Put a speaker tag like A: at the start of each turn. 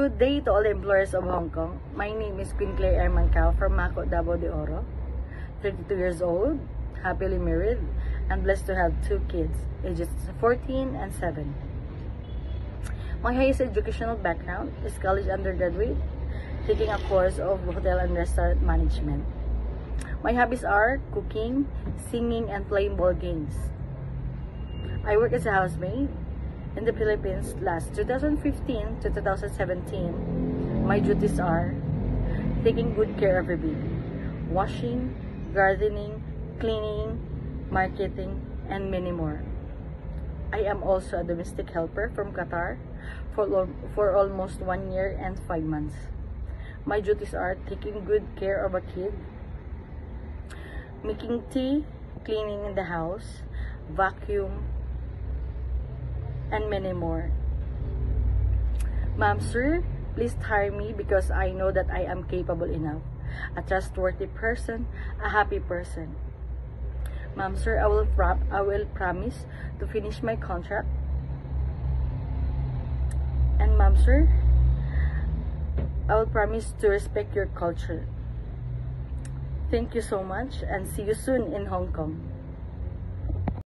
A: Good day to all the employers of Hong Kong. My name is Queen Claire Ermancao from Mako, Davao de Oro. 32 years old, happily married, and blessed to have 2 kids, ages 14 and 7. My highest educational background is college undergraduate, taking a course of hotel and restaurant management. My hobbies are cooking, singing, and playing ball games. I work as a housemaid in the Philippines last 2015 to 2017. My duties are taking good care of a baby, washing, gardening, cleaning, marketing, and many more. I am also a domestic helper from Qatar for almost 1 year and 5 months. My duties are taking good care of a kid, making tea, cleaning in the house, vacuum, and many more. Ma'am, sir, please hire me because I know that I am capable enough, a trustworthy person, a happy person. Ma'am, sir, I will promise to finish my contract. And ma'am, sir, I will promise to respect your culture. Thank you so much and see you soon in Hong Kong.